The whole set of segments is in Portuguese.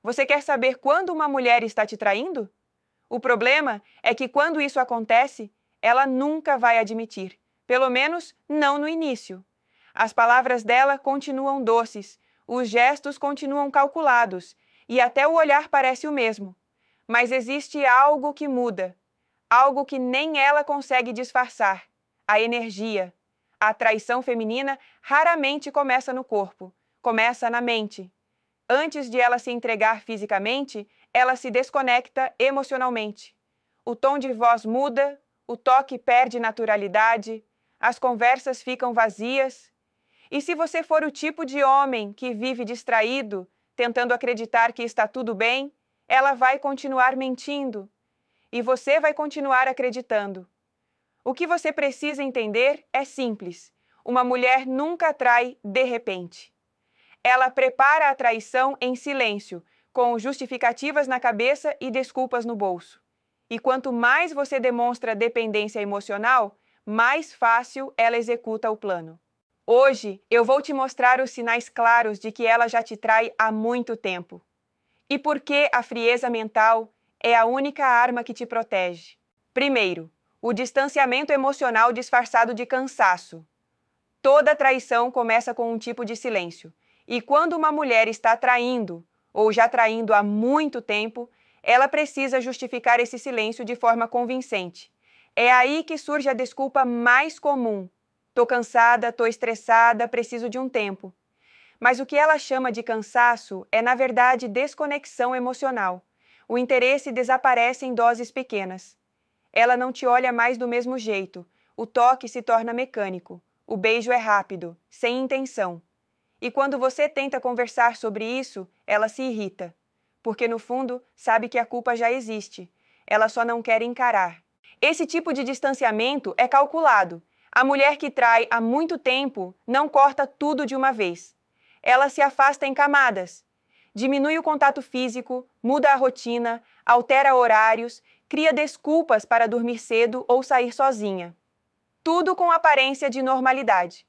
Você quer saber quando uma mulher está te traindo? O problema é que quando isso acontece, ela nunca vai admitir, pelo menos não no início. As palavras dela continuam doces, os gestos continuam calculados e até o olhar parece o mesmo. Mas existe algo que muda, algo que nem ela consegue disfarçar: a energia. A traição feminina raramente começa no corpo, começa na mente. Antes de ela se entregar fisicamente, ela se desconecta emocionalmente. O tom de voz muda, o toque perde naturalidade, as conversas ficam vazias. E se você for o tipo de homem que vive distraído, tentando acreditar que está tudo bem, ela vai continuar mentindo. E você vai continuar acreditando. O que você precisa entender é simples: uma mulher nunca trai de repente. Ela prepara a traição em silêncio, com justificativas na cabeça e desculpas no bolso. E quanto mais você demonstra dependência emocional, mais fácil ela executa o plano. Hoje, eu vou te mostrar os sinais claros de que ela já te trai há muito tempo. E por que a frieza mental é a única arma que te protege. Primeiro, o distanciamento emocional disfarçado de cansaço. Toda traição começa com um tipo de silêncio. E quando uma mulher está traindo, ou já traindo há muito tempo, ela precisa justificar esse silêncio de forma convincente. É aí que surge a desculpa mais comum: tô cansada, tô estressada, preciso de um tempo. Mas o que ela chama de cansaço é, na verdade, desconexão emocional. O interesse desaparece em doses pequenas. Ela não te olha mais do mesmo jeito. O toque se torna mecânico. O beijo é rápido, sem intenção. E quando você tenta conversar sobre isso, ela se irrita. Porque, no fundo, sabe que a culpa já existe. Ela só não quer encarar. Esse tipo de distanciamento é calculado. A mulher que trai há muito tempo não corta tudo de uma vez. Ela se afasta em camadas. Diminui o contato físico, muda a rotina, altera horários, cria desculpas para dormir cedo ou sair sozinha. Tudo com aparência de normalidade.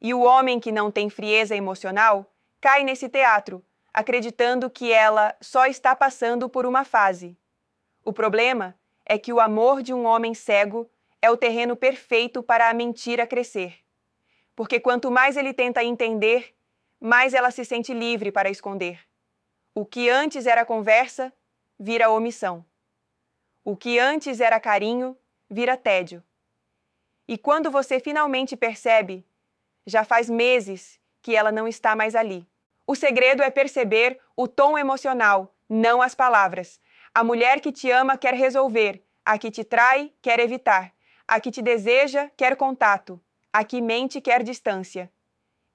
E o homem que não tem frieza emocional cai nesse teatro, acreditando que ela só está passando por uma fase. O problema é que o amor de um homem cego é o terreno perfeito para a mentira crescer. Porque quanto mais ele tenta entender, mais ela se sente livre para esconder. O que antes era conversa, vira omissão. O que antes era carinho, vira tédio. E quando você finalmente percebe, já faz meses que ela não está mais ali. O segredo é perceber o tom emocional, não as palavras. A mulher que te ama quer resolver, a que te trai quer evitar, a que te deseja quer contato, a que mente quer distância.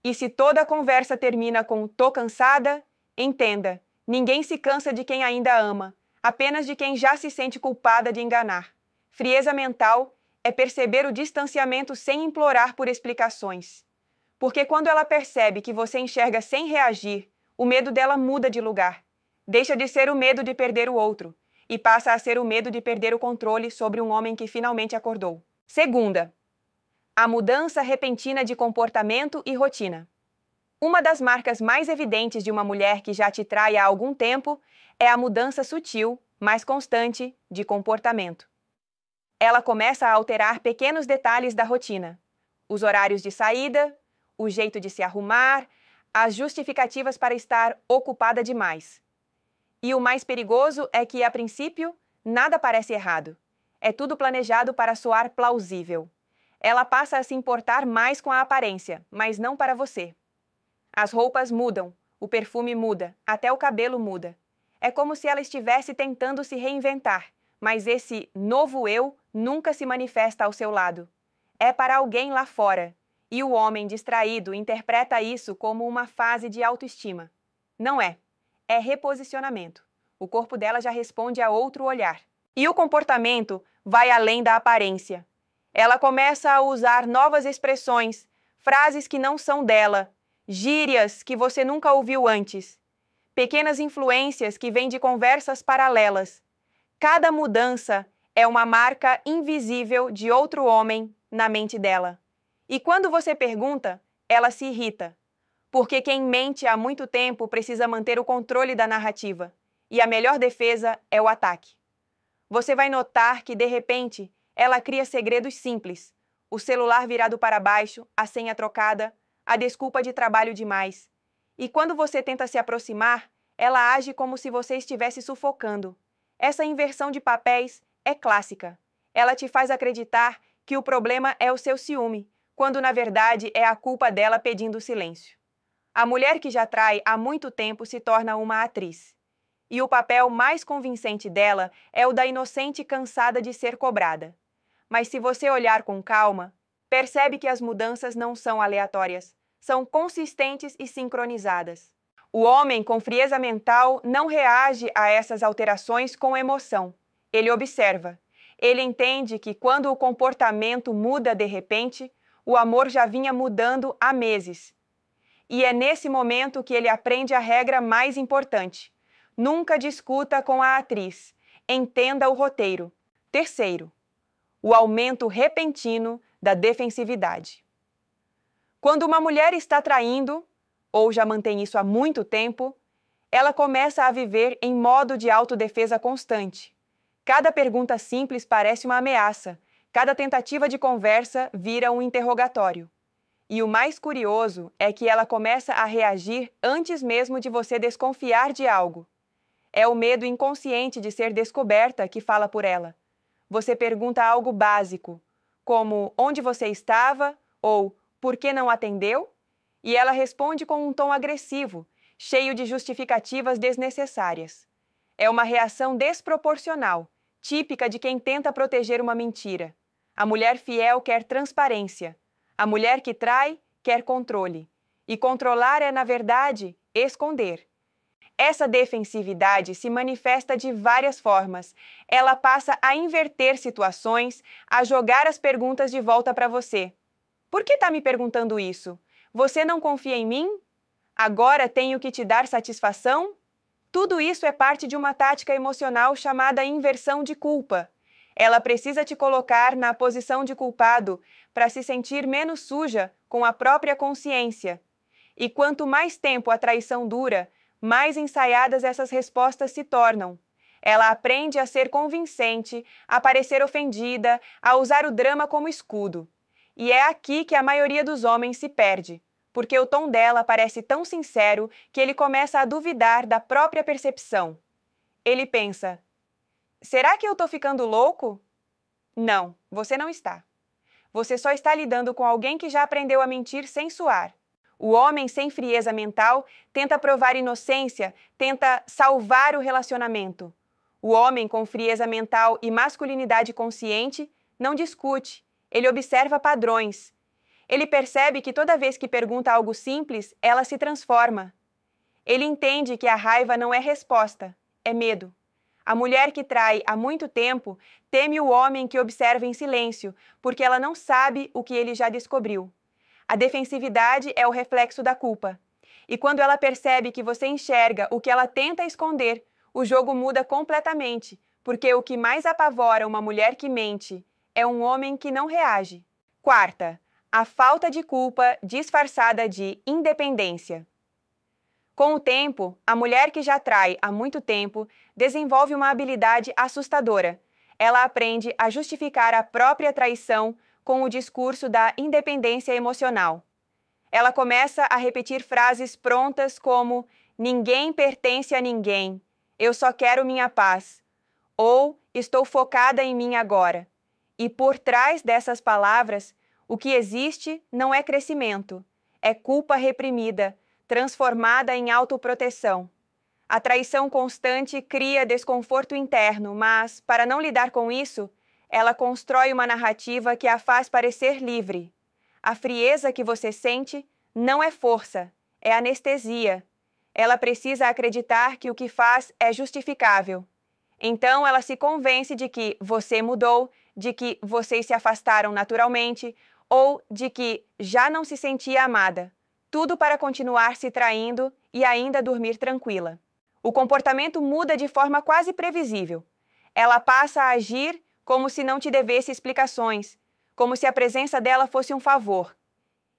E se toda a conversa termina com "tô cansada", entenda, ninguém se cansa de quem ainda ama, apenas de quem já se sente culpada de enganar. Frieza mental é perceber o distanciamento sem implorar por explicações. Porque quando ela percebe que você enxerga sem reagir, o medo dela muda de lugar. Deixa de ser o medo de perder o outro e passa a ser o medo de perder o controle sobre um homem que finalmente acordou. Segunda, a mudança repentina de comportamento e rotina. Uma das marcas mais evidentes de uma mulher que já te trai há algum tempo é a mudança sutil, mas constante, de comportamento. Ela começa a alterar pequenos detalhes da rotina: os horários de saída, o jeito de se arrumar, as justificativas para estar ocupada demais. E o mais perigoso é que, a princípio, nada parece errado. É tudo planejado para soar plausível. Ela passa a se importar mais com a aparência, mas não para você. As roupas mudam, o perfume muda, até o cabelo muda. É como se ela estivesse tentando se reinventar, mas esse novo eu nunca se manifesta ao seu lado. É para alguém lá fora. E o homem distraído interpreta isso como uma fase de autoestima. Não é. É reposicionamento. O corpo dela já responde a outro olhar. E o comportamento vai além da aparência. Ela começa a usar novas expressões, frases que não são dela, gírias que você nunca ouviu antes, pequenas influências que vêm de conversas paralelas. Cada mudança é uma marca invisível de outro homem na mente dela. E quando você pergunta, ela se irrita. Porque quem mente há muito tempo precisa manter o controle da narrativa, e a melhor defesa é o ataque. Você vai notar que, de repente, ela cria segredos simples: o celular virado para baixo, a senha trocada, a desculpa de trabalho demais. E quando você tenta se aproximar, ela age como se você estivesse sufocando. Essa inversão de papéis é clássica. Ela te faz acreditar que o problema é o seu ciúme, quando na verdade é a culpa dela pedindo silêncio. A mulher que já trai há muito tempo se torna uma atriz. E o papel mais convincente dela é o da inocente cansada de ser cobrada. Mas se você olhar com calma, percebe que as mudanças não são aleatórias, são consistentes e sincronizadas. O homem com frieza mental não reage a essas alterações com emoção. Ele observa. Ele entende que quando o comportamento muda de repente, o amor já vinha mudando há meses. E é nesse momento que ele aprende a regra mais importante. Nunca discuta com a atriz. Entenda o roteiro. Terceiro, o aumento repentino da defensividade. Quando uma mulher está traindo, ou já mantém isso há muito tempo, ela começa a viver em modo de autodefesa constante. Cada pergunta simples parece uma ameaça. Cada tentativa de conversa vira um interrogatório. E o mais curioso é que ela começa a reagir antes mesmo de você desconfiar de algo. É o medo inconsciente de ser descoberta que fala por ela. Você pergunta algo básico, como onde você estava ou por que não atendeu? E ela responde com um tom agressivo, cheio de justificativas desnecessárias. É uma reação desproporcional, típica de quem tenta proteger uma mentira. A mulher fiel quer transparência. A mulher que trai quer controle. E controlar é, na verdade, esconder. Essa defensividade se manifesta de várias formas. Ela passa a inverter situações, a jogar as perguntas de volta para você. Por que está me perguntando isso? Você não confia em mim? Agora tenho que te dar satisfação? Tudo isso é parte de uma tática emocional chamada inversão de culpa. Ela precisa te colocar na posição de culpado para se sentir menos suja com a própria consciência. E quanto mais tempo a traição dura, mais ensaiadas essas respostas se tornam. Ela aprende a ser convincente, a parecer ofendida, a usar o drama como escudo. E é aqui que a maioria dos homens se perde, porque o tom dela parece tão sincero que ele começa a duvidar da própria percepção. Ele pensa: será que eu estou ficando louco? Não, você não está. Você só está lidando com alguém que já aprendeu a mentir sem suar. O homem sem frieza mental tenta provar inocência, tenta salvar o relacionamento. O homem com frieza mental e masculinidade consciente não discute, ele observa padrões. Ele percebe que toda vez que pergunta algo simples, ela se transforma. Ele entende que a raiva não é resposta, é medo. A mulher que trai há muito tempo teme o homem que observa em silêncio, porque ela não sabe o que ele já descobriu. A defensividade é o reflexo da culpa. E quando ela percebe que você enxerga o que ela tenta esconder, o jogo muda completamente, porque o que mais apavora uma mulher que mente é um homem que não reage. Quarta, a falta de culpa disfarçada de independência. Com o tempo, a mulher que já trai há muito tempo desenvolve uma habilidade assustadora. Ela aprende a justificar a própria traição com o discurso da independência emocional. Ela começa a repetir frases prontas como "ninguém pertence a ninguém", "eu só quero minha paz", ou "estou focada em mim agora". E por trás dessas palavras, o que existe não é crescimento, é culpa reprimida, transformada em autoproteção. A traição constante cria desconforto interno, mas, para não lidar com isso, ela constrói uma narrativa que a faz parecer livre. A frieza que você sente não é força, é anestesia. Ela precisa acreditar que o que faz é justificável. Então ela se convence de que você mudou, de que vocês se afastaram naturalmente ou de que já não se sentia amada. Tudo para continuar se traindo e ainda dormir tranquila. O comportamento muda de forma quase previsível. Ela passa a agir como se não te devesse explicações, como se a presença dela fosse um favor.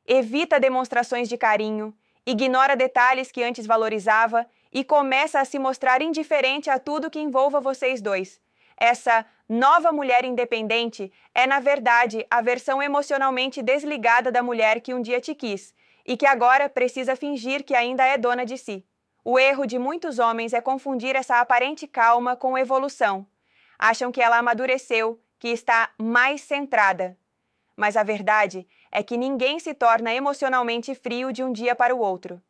Evita demonstrações de carinho, Ignora detalhes que antes valorizava e começa a se mostrar indiferente a tudo que envolva vocês dois. Essa nova mulher independente é, na verdade, a versão emocionalmente desligada da mulher que um dia te quis e que agora precisa fingir que ainda é dona de si. O erro de muitos homens é confundir essa aparente calma com evolução. Acham que ela amadureceu, que está mais centrada. Mas a verdade é que ninguém se torna emocionalmente frio de um dia para o outro.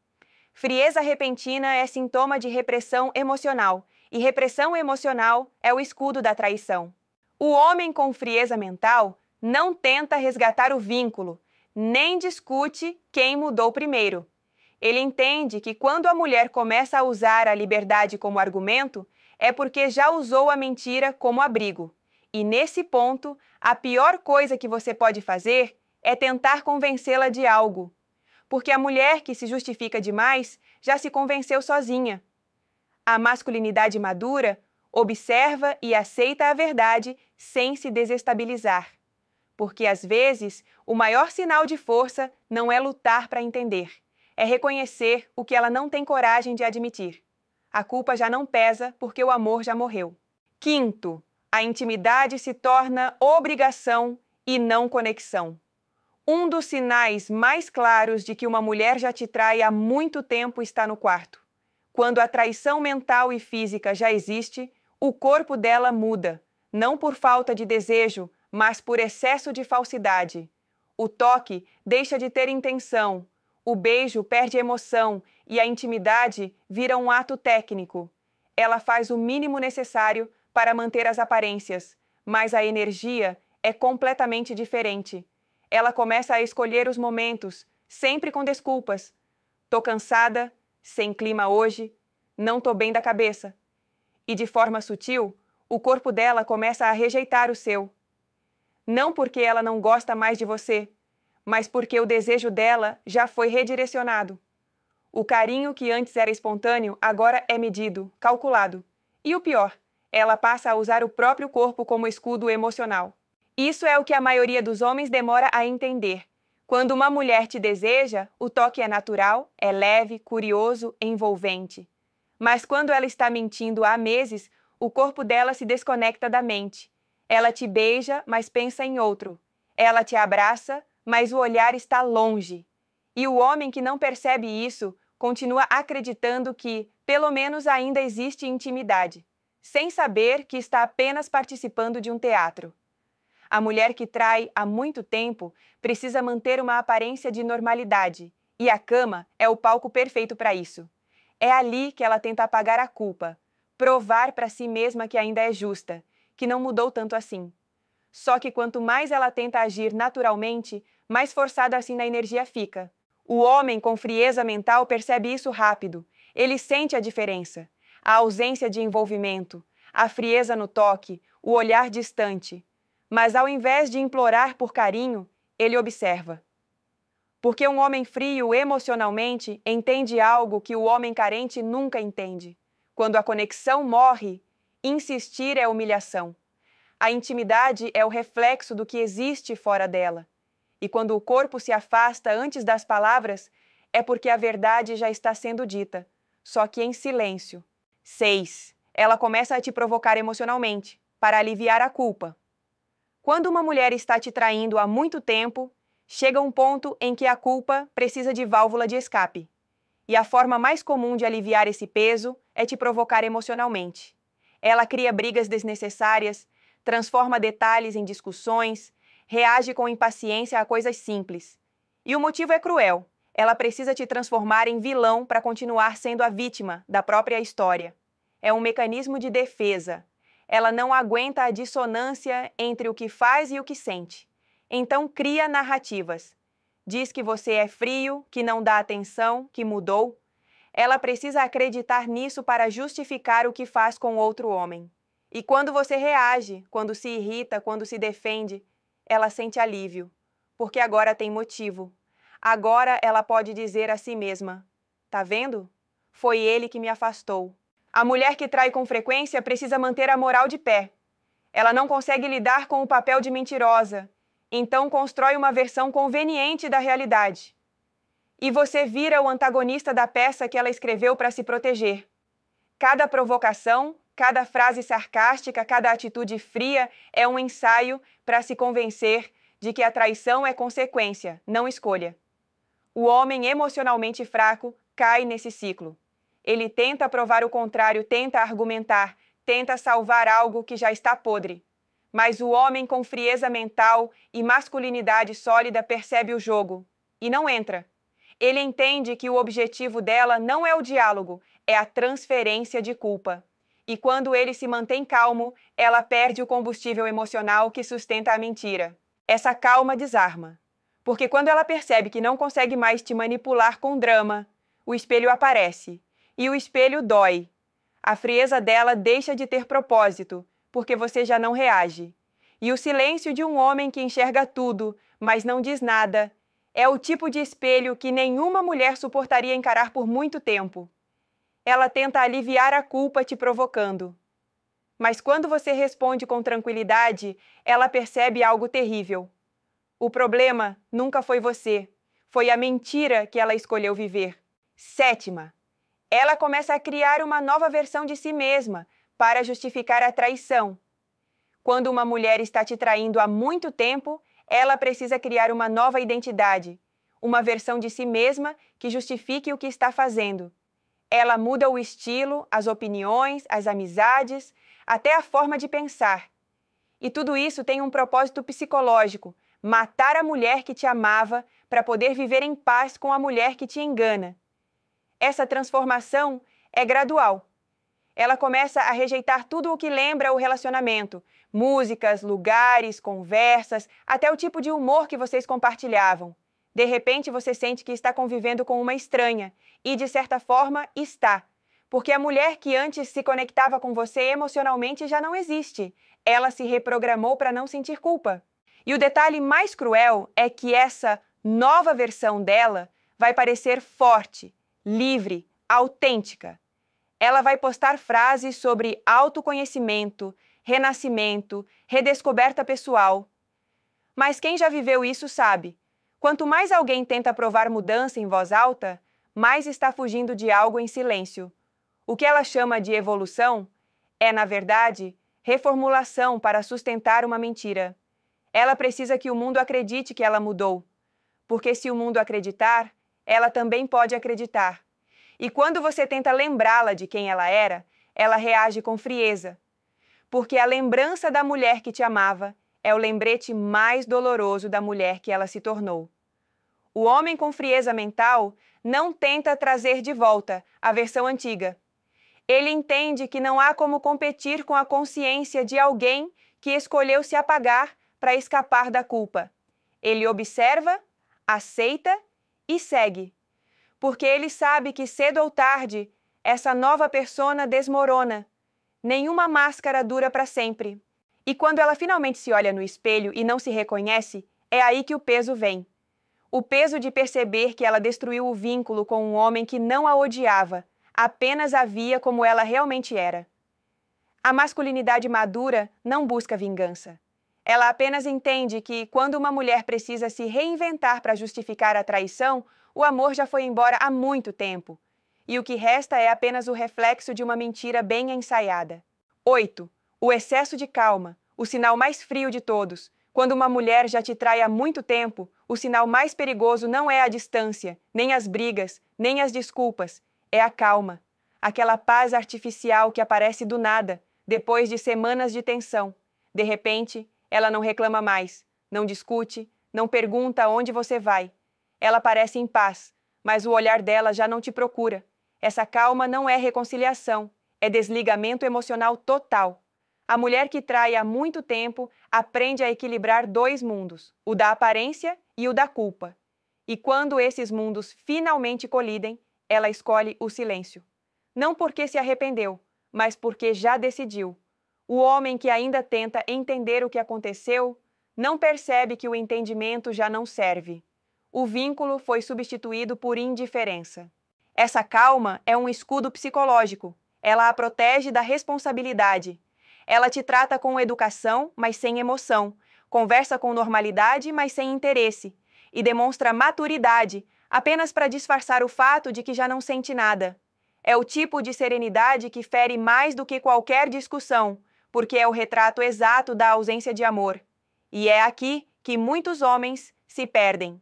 Frieza repentina é sintoma de repressão emocional, e repressão emocional é o escudo da traição. O homem com frieza mental não tenta resgatar o vínculo, nem discute quem mudou primeiro. Ele entende que quando a mulher começa a usar a liberdade como argumento, é porque já usou a mentira como abrigo. E nesse ponto, a pior coisa que você pode fazer é tentar convencê-la de algo. Porque a mulher que se justifica demais já se convenceu sozinha. A masculinidade madura observa e aceita a verdade sem se desestabilizar. Porque, às vezes, o maior sinal de força não é lutar para entender, é reconhecer o que ela não tem coragem de admitir. A culpa já não pesa porque o amor já morreu. Quinto, a intimidade se torna obrigação e não conexão. Um dos sinais mais claros de que uma mulher já te trai há muito tempo está no quarto. Quando a traição mental e física já existe, o corpo dela muda, não por falta de desejo, mas por excesso de falsidade. O toque deixa de ter intenção, o beijo perde emoção e a intimidade vira um ato técnico. Ela faz o mínimo necessário para manter as aparências, mas a energia é completamente diferente. Ela começa a escolher os momentos, sempre com desculpas. Tô cansada, sem clima hoje, não tô bem da cabeça. E de forma sutil, o corpo dela começa a rejeitar o seu. Não porque ela não gosta mais de você, mas porque o desejo dela já foi redirecionado. O carinho que antes era espontâneo agora é medido, calculado. E o pior, ela passa a usar o próprio corpo como escudo emocional. Isso é o que a maioria dos homens demora a entender. Quando uma mulher te deseja, o toque é natural, é leve, curioso, envolvente. Mas quando ela está mentindo há meses, o corpo dela se desconecta da mente. Ela te beija, mas pensa em outro. Ela te abraça, mas o olhar está longe. E o homem que não percebe isso continua acreditando que, pelo menos, ainda existe intimidade, sem saber que está apenas participando de um teatro. A mulher que trai há muito tempo precisa manter uma aparência de normalidade, e a cama é o palco perfeito para isso. É ali que ela tenta apagar a culpa, provar para si mesma que ainda é justa, que não mudou tanto assim. Só que quanto mais ela tenta agir naturalmente, mais forçada assim na energia fica. O homem com frieza mental percebe isso rápido. Ele sente a diferença, a ausência de envolvimento, a frieza no toque, o olhar distante. Mas ao invés de implorar por carinho, ele observa. Porque um homem frio emocionalmente entende algo que o homem carente nunca entende. Quando a conexão morre, insistir é humilhação. A intimidade é o reflexo do que existe fora dela. E quando o corpo se afasta antes das palavras, é porque a verdade já está sendo dita, só que em silêncio. 6. Ela começa a te provocar emocionalmente, para aliviar a culpa. Quando uma mulher está te traindo há muito tempo, chega um ponto em que a culpa precisa de válvula de escape. E a forma mais comum de aliviar esse peso é te provocar emocionalmente. Ela cria brigas desnecessárias, transforma detalhes em discussões, reage com impaciência a coisas simples. E o motivo é cruel. Ela precisa te transformar em vilão para continuar sendo a vítima da própria história. É um mecanismo de defesa. Ela não aguenta a dissonância entre o que faz e o que sente. Então cria narrativas. Diz que você é frio, que não dá atenção, que mudou. Ela precisa acreditar nisso para justificar o que faz com outro homem. E quando você reage, quando se irrita, quando se defende, ela sente alívio, porque agora tem motivo. Agora ela pode dizer a si mesma: tá vendo? Foi ele que me afastou. A mulher que trai com frequência precisa manter a moral de pé. Ela não consegue lidar com o papel de mentirosa, então constrói uma versão conveniente da realidade. e você vira o antagonista da peça que ela escreveu para se proteger. Cada provocação, cada frase sarcástica, cada atitude fria é um ensaio para se convencer de que a traição é consequência, não escolha. O homem emocionalmente fraco cai nesse ciclo. Ele tenta provar o contrário, tenta argumentar, tenta salvar algo que já está podre. Mas o homem com frieza mental e masculinidade sólida percebe o jogo e não entra. Ele entende que o objetivo dela não é o diálogo, é a transferência de culpa. E quando ele se mantém calmo, ela perde o combustível emocional que sustenta a mentira. Essa calma desarma. Porque quando ela percebe que não consegue mais te manipular com drama, o espelho aparece. E o espelho dói. A frieza dela deixa de ter propósito, porque você já não reage. E o silêncio de um homem que enxerga tudo, mas não diz nada, é o tipo de espelho que nenhuma mulher suportaria encarar por muito tempo. Ela tenta aliviar a culpa te provocando. Mas quando você responde com tranquilidade, ela percebe algo terrível. O problema nunca foi você, foi a mentira que ela escolheu viver. 7ª, ela começa a criar uma nova versão de si mesma para justificar a traição. Quando uma mulher está te traindo há muito tempo, ela precisa criar uma nova identidade, uma versão de si mesma que justifique o que está fazendo. Ela muda o estilo, as opiniões, as amizades, até a forma de pensar. E tudo isso tem um propósito psicológico: matar a mulher que te amava para poder viver em paz com a mulher que te engana. Essa transformação é gradual. Ela começa a rejeitar tudo o que lembra o relacionamento: músicas, lugares, conversas, até o tipo de humor que vocês compartilhavam. De repente, você sente que está convivendo com uma estranha, e de certa forma está, porque a mulher que antes se conectava com você emocionalmente já não existe. Ela se reprogramou para não sentir culpa. E o detalhe mais cruel é que essa nova versão dela vai parecer forte, livre, autêntica. Ela vai postar frases sobre autoconhecimento, renascimento, redescoberta pessoal. Mas quem já viveu isso sabe: quanto mais alguém tenta provar mudança em voz alta, mais está fugindo de algo em silêncio. O que ela chama de evolução é, na verdade, reformulação para sustentar uma mentira. Ela precisa que o mundo acredite que ela mudou, porque se o mundo acreditar, ela também pode acreditar. E quando você tenta lembrá-la de quem ela reage com frieza, porque a lembrança da mulher que te amava é o lembrete mais doloroso da mulher que ela se tornou. O homem com frieza mental não tenta trazer de volta a versão antiga. Ele entende que não há como competir com a consciência de alguém que escolheu se apagar para escapar da culpa. Ele observa, aceita e segue. Porque ele sabe que cedo ou tarde, essa nova persona desmorona. Nenhuma máscara dura para sempre. E quando ela finalmente se olha no espelho e não se reconhece, é aí que o peso vem. O peso de perceber que ela destruiu o vínculo com um homem que não a odiava, apenas a via como ela realmente era. A masculinidade madura não busca vingança. Ela apenas entende que, quando uma mulher precisa se reinventar para justificar a traição, o amor já foi embora há muito tempo. E o que resta é apenas o reflexo de uma mentira bem ensaiada. 8. O excesso de calma, o sinal mais frio de todos. Quando uma mulher já te trai há muito tempo, o sinal mais perigoso não é a distância, nem as brigas, nem as desculpas. É a calma. Aquela paz artificial que aparece do nada, depois de semanas de tensão. De repente, ela não reclama mais, não discute, não pergunta onde você vai. Ela parece em paz, mas o olhar dela já não te procura. Essa calma não é reconciliação, é desligamento emocional total. A mulher que trai há muito tempo aprende a equilibrar dois mundos, o da aparência e o da culpa. E quando esses mundos finalmente colidem, ela escolhe o silêncio. Não porque se arrependeu, mas porque já decidiu. O homem que ainda tenta entender o que aconteceu não percebe que o entendimento já não serve. O vínculo foi substituído por indiferença. Essa calma é um escudo psicológico. Ela a protege da responsabilidade. Ela te trata com educação, mas sem emoção. Conversa com normalidade, mas sem interesse. E demonstra maturidade, apenas para disfarçar o fato de que já não sente nada. É o tipo de serenidade que fere mais do que qualquer discussão, porque é o retrato exato da ausência de amor. E é aqui que muitos homens se perdem.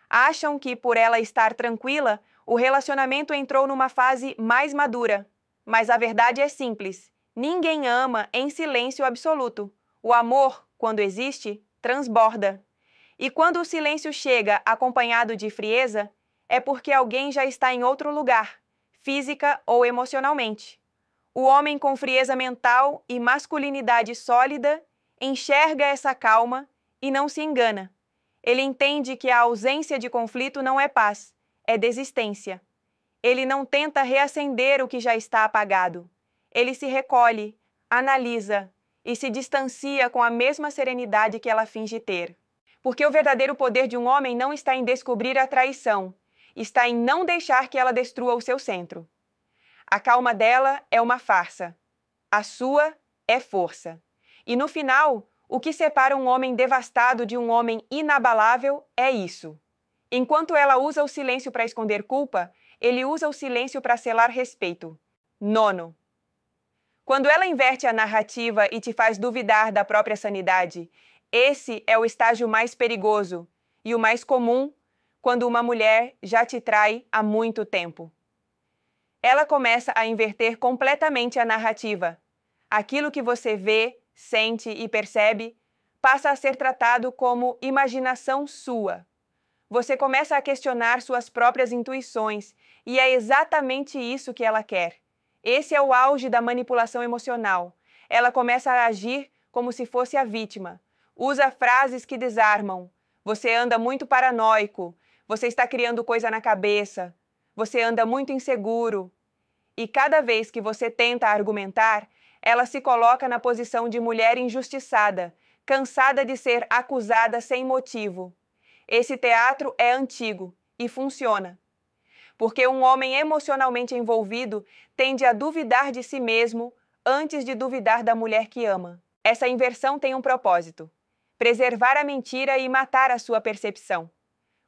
Acham que, por ela estar tranquila, o relacionamento entrou numa fase mais madura. Mas a verdade é simples: ninguém ama em silêncio absoluto. O amor, quando existe, transborda. E quando o silêncio chega acompanhado de frieza, é porque alguém já está em outro lugar, física ou emocionalmente. O homem com frieza mental e masculinidade sólida enxerga essa calma e não se engana. Ele entende que a ausência de conflito não é paz, é desistência. Ele não tenta reacender o que já está apagado. Ele se recolhe, analisa e se distancia com a mesma serenidade que ela finge ter. Porque o verdadeiro poder de um homem não está em descobrir a traição, está em não deixar que ela destrua o seu centro. A calma dela é uma farsa. A sua é força. E no final, o que separa um homem devastado de um homem inabalável é isso. Enquanto ela usa o silêncio para esconder culpa, ele usa o silêncio para selar respeito. Nono. Quando ela inverte a narrativa e te faz duvidar da própria sanidade, esse é o estágio mais perigoso e o mais comum quando uma mulher já te trai há muito tempo. Ela começa a inverter completamente a narrativa. Aquilo que você vê, sente e percebe passa a ser tratado como imaginação sua. Você começa a questionar suas próprias intuições e é exatamente isso que ela quer. Esse é o auge da manipulação emocional. Ela começa a agir como se fosse a vítima. Usa frases que desarmam. Você anda muito paranoico. Você está criando coisa na cabeça. Você anda muito inseguro. E cada vez que você tenta argumentar, ela se coloca na posição de mulher injustiçada, cansada de ser acusada sem motivo. Esse teatro é antigo e funciona. Porque um homem emocionalmente envolvido tende a duvidar de si mesmo antes de duvidar da mulher que ama. Essa inversão tem um propósito: preservar a mentira e matar a sua percepção.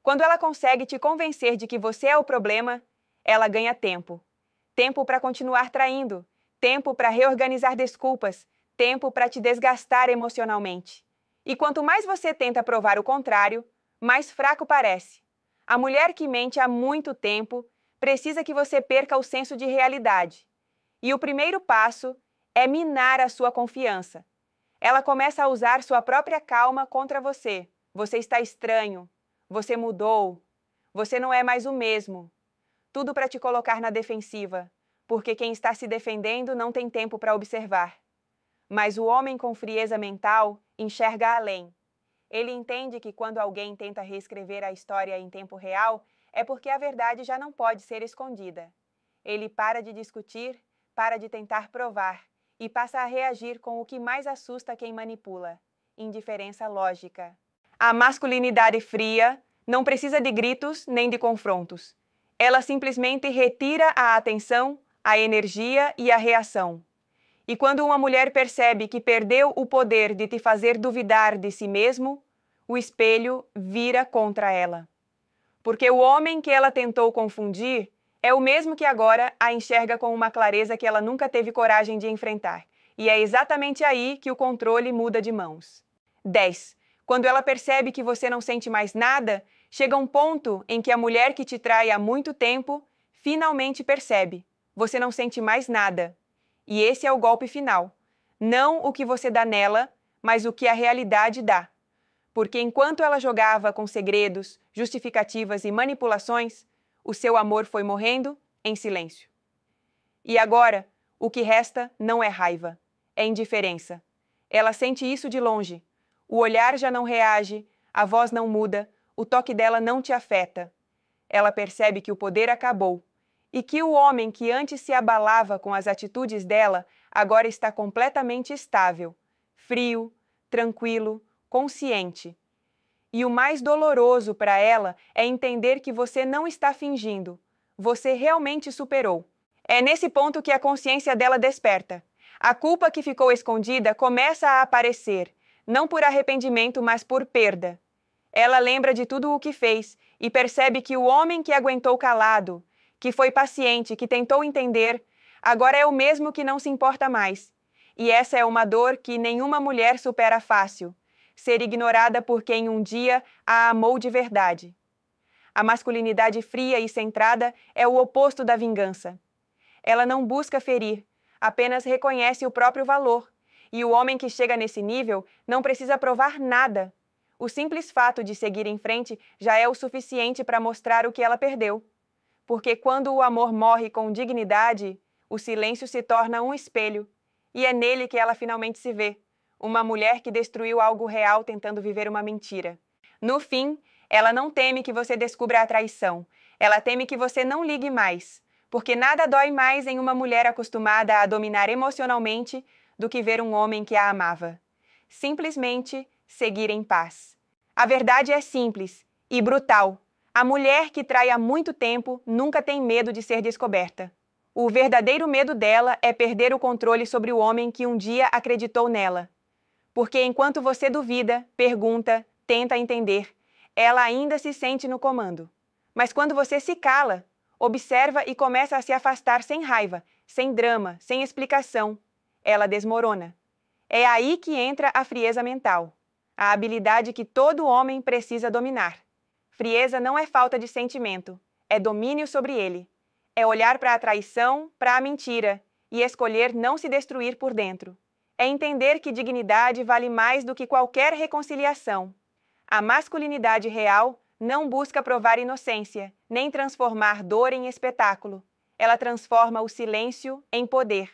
Quando ela consegue te convencer de que você é o problema, ela ganha tempo. Tempo para continuar traindo, tempo para reorganizar desculpas, tempo para te desgastar emocionalmente. E quanto mais você tenta provar o contrário, mais fraco parece. A mulher que mente há muito tempo precisa que você perca o senso de realidade. E o primeiro passo é minar a sua confiança. Ela começa a usar sua própria calma contra você. Você está estranho. Você mudou. Você não é mais o mesmo. Tudo para te colocar na defensiva, porque quem está se defendendo não tem tempo para observar. Mas o homem com frieza mental enxerga além. Ele entende que quando alguém tenta reescrever a história em tempo real, é porque a verdade já não pode ser escondida. Ele para de discutir, para de tentar provar e passa a reagir com o que mais assusta quem manipula: indiferença lógica. A masculinidade fria não precisa de gritos nem de confrontos. Ela simplesmente retira a atenção, a energia e a reação. E quando uma mulher percebe que perdeu o poder de te fazer duvidar de si mesmo, o espelho vira contra ela. Porque o homem que ela tentou confundir é o mesmo que agora a enxerga com uma clareza que ela nunca teve coragem de enfrentar. E é exatamente aí que o controle muda de mãos. 10. Quando ela percebe que você não sente mais nada, chega um ponto em que a mulher que te trai há muito tempo finalmente percebe: você não sente mais nada. E esse é o golpe final. Não o que você dá nela, mas o que a realidade dá. Porque enquanto ela jogava com segredos, justificativas e manipulações, o seu amor foi morrendo em silêncio. E agora, o que resta não é raiva, é indiferença. Ela sente isso de longe. O olhar já não reage, a voz não muda, o toque dela não te afeta. Ela percebe que o poder acabou e que o homem que antes se abalava com as atitudes dela agora está completamente estável, frio, tranquilo, consciente. E o mais doloroso para ela é entender que você não está fingindo. Você realmente superou. É nesse ponto que a consciência dela desperta. A culpa que ficou escondida começa a aparecer, não por arrependimento, mas por perda. Ela lembra de tudo o que fez e percebe que o homem que aguentou calado, que foi paciente, que tentou entender, agora é o mesmo que não se importa mais. E essa é uma dor que nenhuma mulher supera fácil, ser ignorada por quem um dia a amou de verdade. A masculinidade fria e centrada é o oposto da vingança. Ela não busca ferir, apenas reconhece o próprio valor. E o homem que chega nesse nível não precisa provar nada. O simples fato de seguir em frente já é o suficiente para mostrar o que ela perdeu. Porque quando o amor morre com dignidade, o silêncio se torna um espelho. E é nele que ela finalmente se vê. Uma mulher que destruiu algo real tentando viver uma mentira. No fim, ela não teme que você descubra a traição. Ela teme que você não ligue mais. Porque nada dói mais em uma mulher acostumada a dominar emocionalmente do que ver um homem que a amava. Simplesmente seguir em paz. A verdade é simples e brutal. A mulher que trai há muito tempo nunca tem medo de ser descoberta. O verdadeiro medo dela é perder o controle sobre o homem que um dia acreditou nela. Porque enquanto você duvida, pergunta, tenta entender, ela ainda se sente no comando. Mas quando você se cala, observa e começa a se afastar sem raiva, sem drama, sem explicação, ela desmorona. É aí que entra a frieza mental, a habilidade que todo homem precisa dominar. Frieza não é falta de sentimento, é domínio sobre ele. É olhar para a traição, para a mentira, e escolher não se destruir por dentro. É entender que dignidade vale mais do que qualquer reconciliação. A masculinidade real não busca provar inocência, nem transformar dor em espetáculo. Ela transforma o silêncio em poder.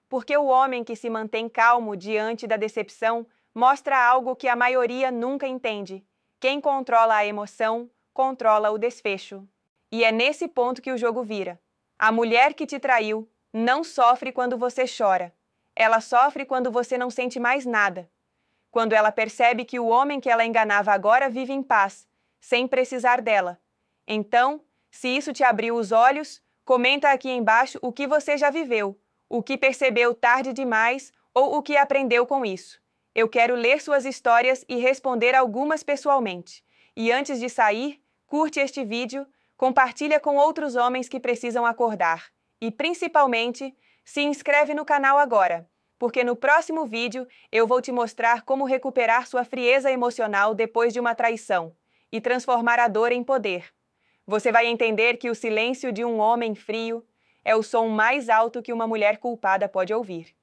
Porque o homem que se mantém calmo diante da decepção mostra algo que a maioria nunca entende. Quem controla a emoção, controla o desfecho. E é nesse ponto que o jogo vira. A mulher que te traiu não sofre quando você chora. Ela sofre quando você não sente mais nada. Quando ela percebe que o homem que ela enganava agora vive em paz, sem precisar dela. Então, se isso te abriu os olhos, comenta aqui embaixo o que você já viveu, o que percebeu tarde demais ou o que aprendeu com isso. Eu quero ler suas histórias e responder algumas pessoalmente. E antes de sair, curte este vídeo, compartilha com outros homens que precisam acordar. E, principalmente, se inscreve no canal agora, porque no próximo vídeo eu vou te mostrar como recuperar sua frieza emocional depois de uma traição e transformar a dor em poder. Você vai entender que o silêncio de um homem frio é o som mais alto que uma mulher culpada pode ouvir.